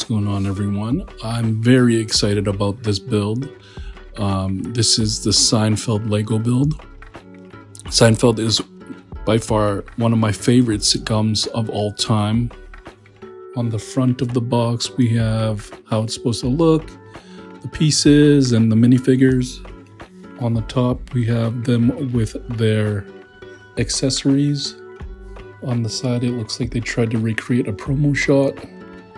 What's going on, everyone? I'm very excited about this build. This is the Seinfeld Lego build. Seinfeld is by far one of my favorite sitcoms of all time. On the front of the box, we have how it's supposed to look, the pieces and the minifigures. On the top, we have them with their accessories. On the side, it looks like they tried to recreate a promo shot.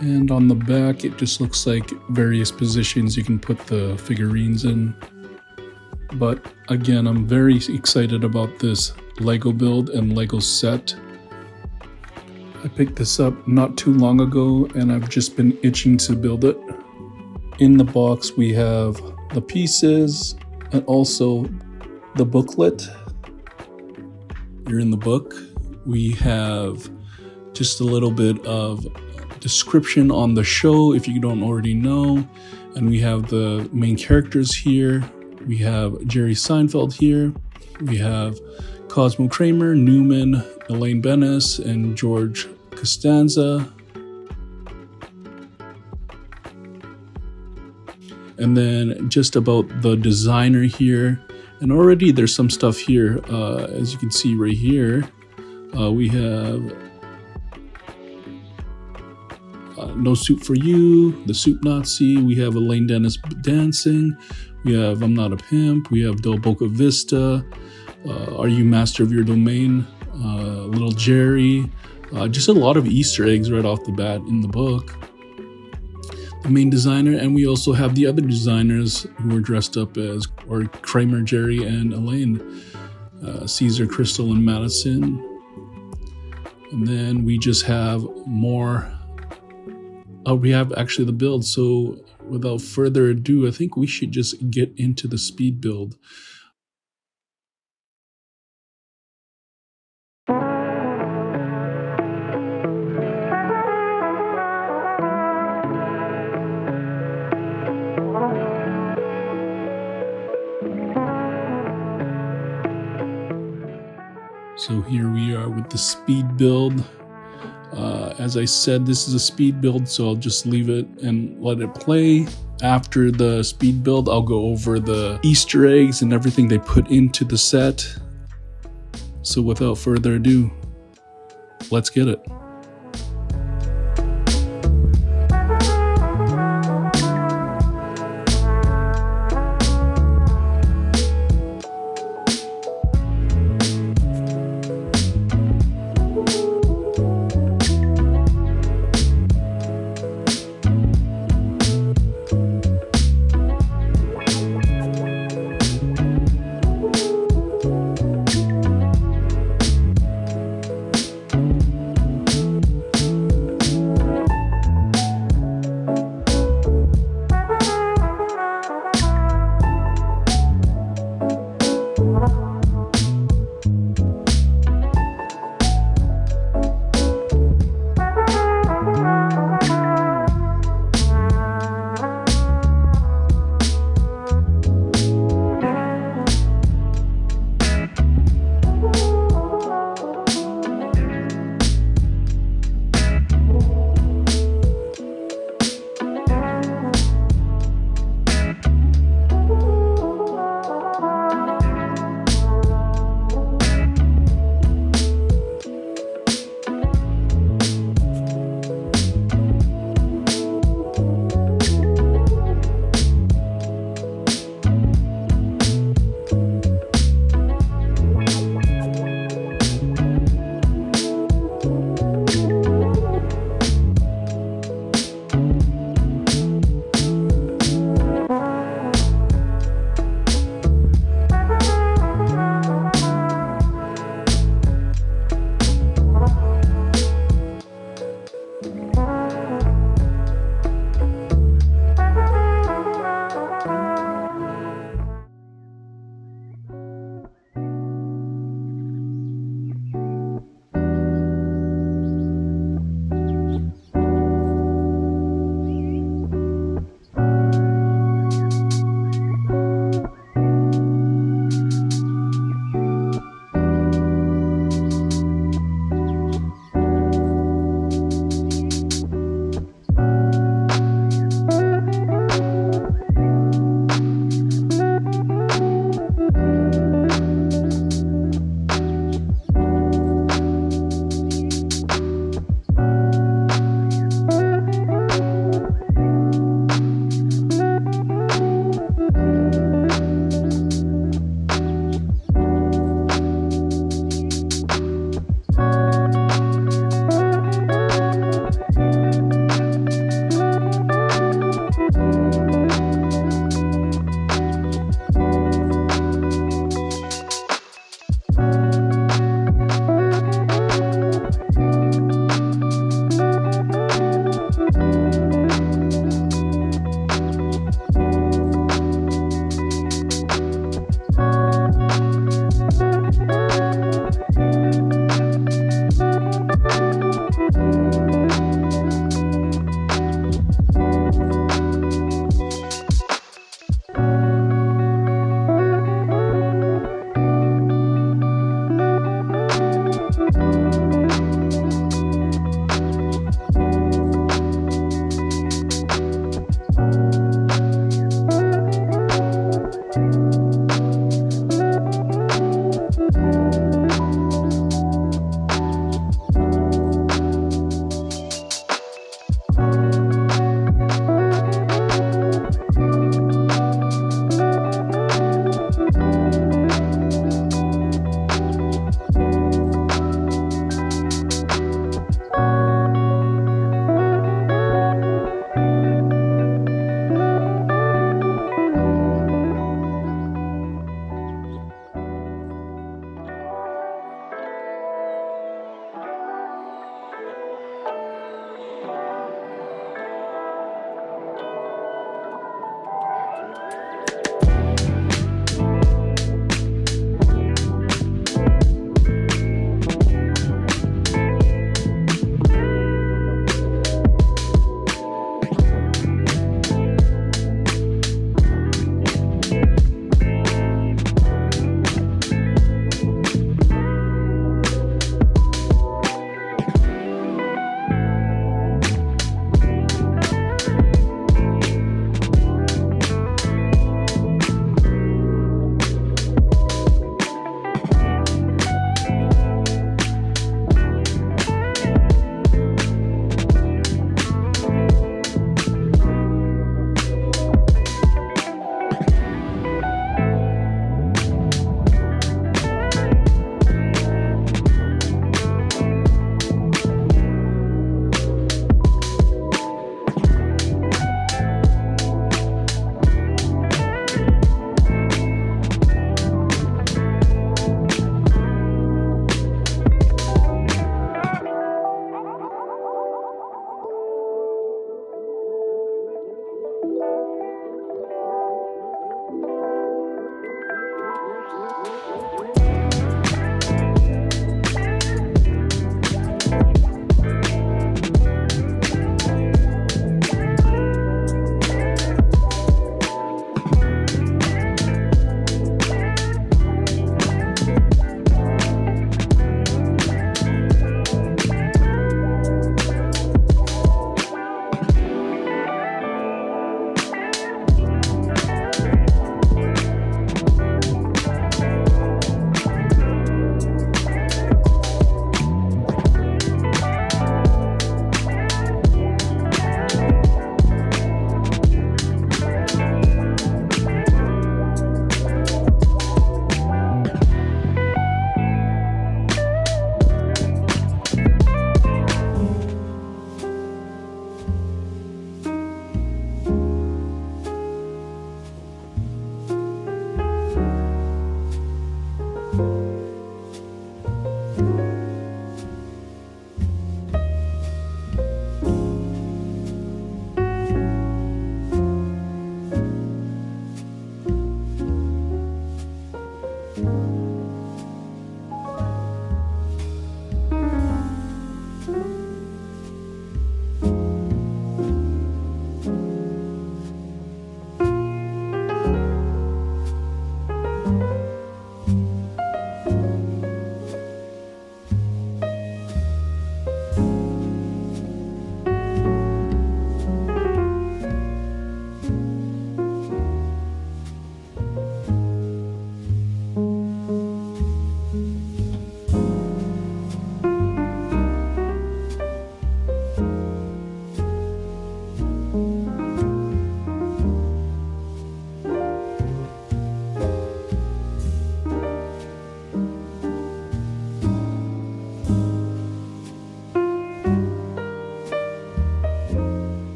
And on the back, it just looks like various positions you can put the figurines in. But again, I'm very excited about this Lego build and Lego set. I picked this up not too long ago and I've just been itching to build it. In the box, we have the pieces and also the booklet. Here in the book, we have just a little bit of description on the show if you don't already know, and we have the main characters here. We have Jerry Seinfeld here. We have Cosmo Kramer, Newman, Elaine Benes, and George Costanza. And then just about the designer here, and already there's some stuff here. As you can see right here, we have No Soup for You, The Soup Nazi. We have Elaine Dennis dancing. We have I'm Not a Pimp. We have Del Boca Vista. Are You Master of Your Domain? Little Jerry. Just a lot of Easter eggs right off the bat in the book. The main designer, and we also have the other designers who are dressed up as Kramer, Jerry, and Elaine. Caesar, Crystal, and Madison. And then we just have more. We have actually the build, so without further ado, I think we should just get into the speed build. So here we are with the speed build. As I said, this is a speed build, so I'll just leave it and let it play. After the speed build, I'll go over the Easter eggs and everything they put into the set. So without further ado, let's get it.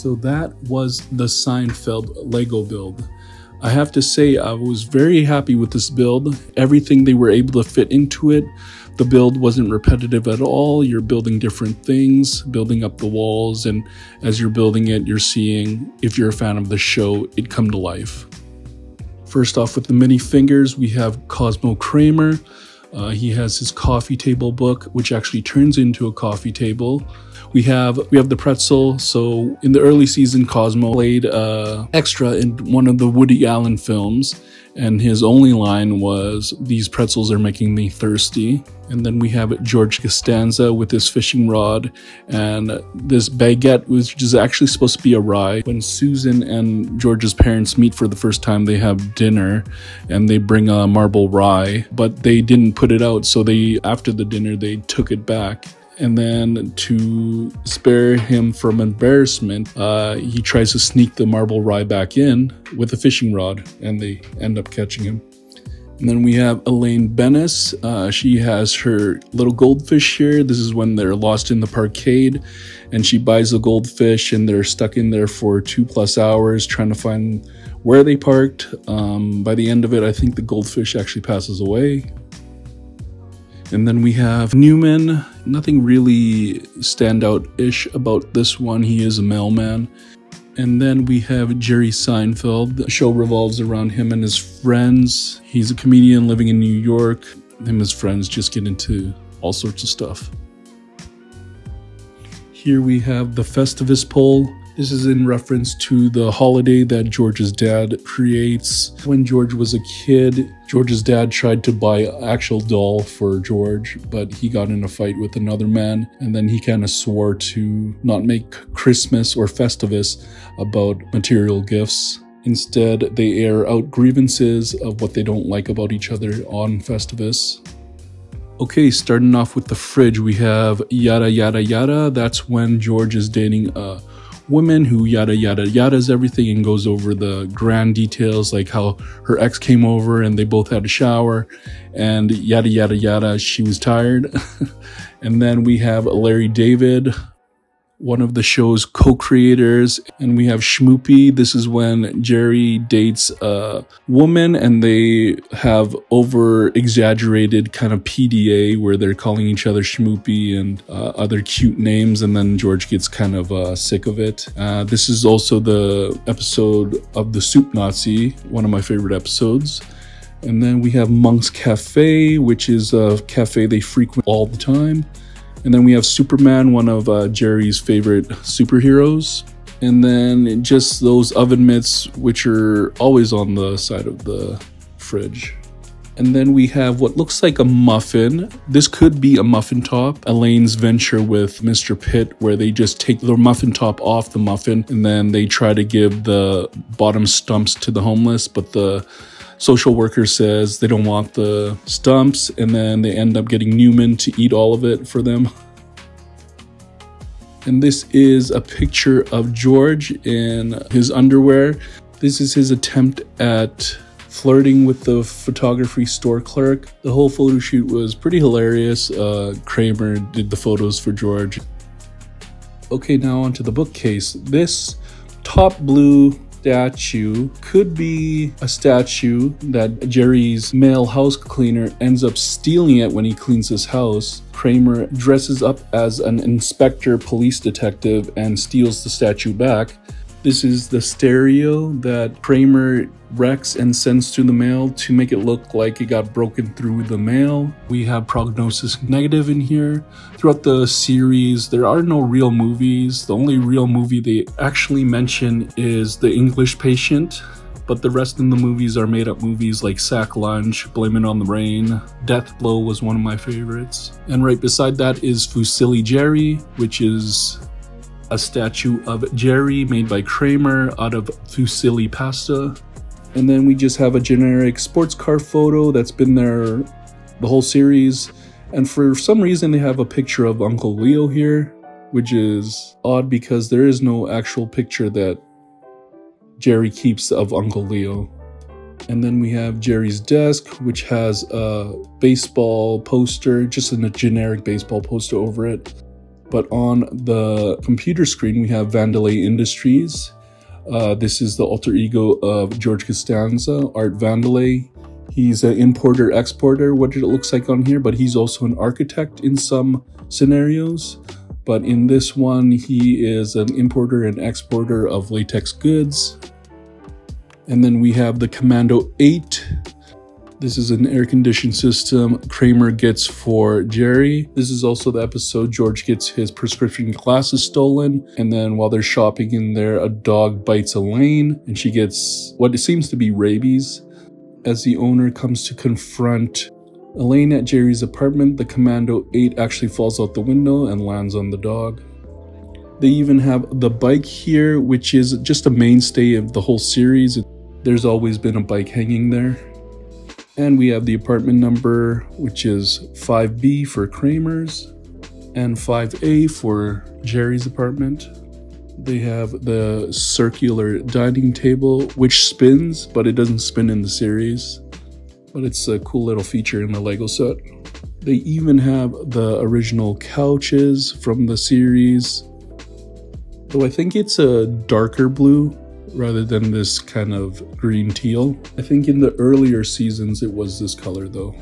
So that was the Seinfeld Lego build. I have to say I was very happy with this build. Everything they were able to fit into it. The build wasn't repetitive at all. You're building different things, building up the walls, and as you're building it, you're seeing, if you're a fan of the show, it come to life. First off, with the mini fingers, we have Cosmo Kramer. He has his coffee table book, which actually turns into a coffee table. We have the pretzel. So in the early season, Cosmo played extra in one of the Woody Allen films, and his only line was, "These pretzels are making me thirsty." And then we have George Costanza with his fishing rod and this baguette, which is actually supposed to be a rye. When Susan and George's parents meet for the first time, they have dinner and they bring a marble rye, but they didn't put it out. So after the dinner, they took it back. And then to spare him from embarrassment, he tries to sneak the marble rye back in with a fishing rod, and they end up catching him. And then we have Elaine Bennis. She has her little goldfish here. This is when they're lost in the parkade, and she buys the goldfish, and they're stuck in there for 2+ hours trying to find where they parked. By the end of it, I think the goldfish actually passes away. And then we have Newman. Nothing really standout-ish about this one. He is a mailman. And then we have Jerry Seinfeld. The show revolves around him and his friends. He's a comedian living in New York. Him and his friends just get into all sorts of stuff. Here we have the Festivus pole. This is in reference to the holiday that George's dad creates. When George was a kid, George's dad tried to buy an actual doll for George, but he got in a fight with another man, and then he kind of swore to not make Christmas or Festivus about material gifts. Instead, they air out grievances of what they don't like about each other on Festivus. Okay, starting off with the fridge, we have yada yada yada. That's when George is dating a woman who yada yada yadas everything and goes over the grand details, like how her ex came over and they both had a shower, and yada yada yada, she was tired. And then we have Larry David, one of the show's co-creators, and we have Schmoopy. This is when Jerry dates a woman and they have over-exaggerated kind of PDA where they're calling each other Schmoopy and other cute names, and then George gets kind of sick of it. This is also the episode of the Soup Nazi, one of my favorite episodes. And then we have Monk's Cafe, which is a cafe they frequent all the time. And then we have Superman, one of Jerry's favorite superheroes. And then just those oven mitts, which are always on the side of the fridge. And then we have what looks like a muffin. This could be a muffin top. Elaine's venture with Mr. Pitt, where they just take the muffin top off the muffin and then they try to give the bottom stumps to the homeless, but the social worker says they don't want the stumps, and then they end up getting Newman to eat all of it for them. And this is a picture of George in his underwear. This is his attempt at flirting with the photography store clerk. The whole photo shoot was pretty hilarious. Kramer did the photos for George. Okay, now onto the bookcase. This top blue statue could be a statue that Jerry's male house cleaner ends up stealing it when he cleans his house. Kramer dresses up as an inspector police detective and steals the statue back. This is the stereo that Kramer wrecks and sends to the mail to make it look like it got broken through the mail. We have Prognosis Negative in here. Throughout the series, there are no real movies. The only real movie they actually mention is The English Patient, but the rest of the movies are made-up movies like Sack Lunch, Blame It on the Rain. Death Blow was one of my favorites. And right beside that is Fusilli Jerry, which is a statue of Jerry made by Kramer out of fusilli pasta. And then we just have a generic sports car photo that's been there the whole series. And for some reason they have a picture of Uncle Leo here, which is odd because there is no actual picture that Jerry keeps of Uncle Leo. And then we have Jerry's desk, which has a baseball poster, just a generic baseball poster over it. But on the computer screen, we have Vandelay Industries. This is the alter ego of George Costanza, Art Vandelay. He's an importer-exporter, what it looks like on here, but he's also an architect in some scenarios. But in this one, he is an importer and exporter of latex goods. And then we have the Commando 8. This is an air-conditioned system Kramer gets for Jerry. This is also the episode George gets his prescription glasses stolen. And then while they're shopping in there, a dog bites Elaine and she gets what seems to be rabies. As the owner comes to confront Elaine at Jerry's apartment, the Commando 8 actually falls out the window and lands on the dog. They even have the bike here, which is just a mainstay of the whole series. There's always been a bike hanging there. And we have the apartment number, which is 5B for Kramer's and 5A for Jerry's apartment. They have the circular dining table, which spins, but it doesn't spin in the series. But it's a cool little feature in the Lego set. They even have the original couches from the series. Though I think it's a darker blue rather than this kind of green teal. I think in the earlier seasons it was this color though.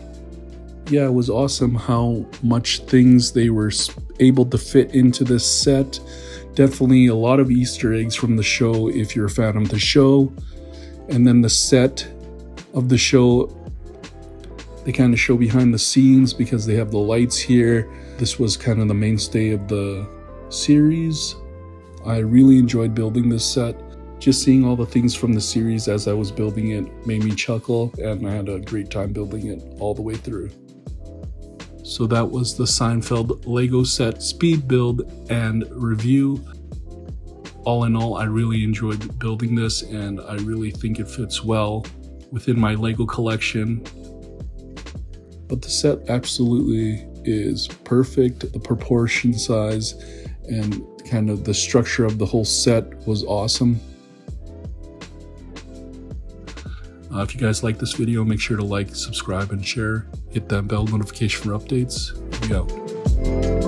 Yeah, it was awesome how much things they were able to fit into this set. Definitely a lot of Easter eggs from the show if you're a fan of the show. And then the set of the show, they kind of show behind the scenes because they have the lights here. This was kind of the mainstay of the series. I really enjoyed building this set. Just seeing all the things from the series as I was building it made me chuckle, and I had a great time building it all the way through. So that was the Seinfeld Lego set speed build and review. All in all, I really enjoyed building this, and I really think it fits well within my Lego collection. But the set absolutely is perfect. The proportion size and kind of the structure of the whole set was awesome. If you guys like this video, make sure to like, subscribe, and share. Hit that bell notification for updates. We out.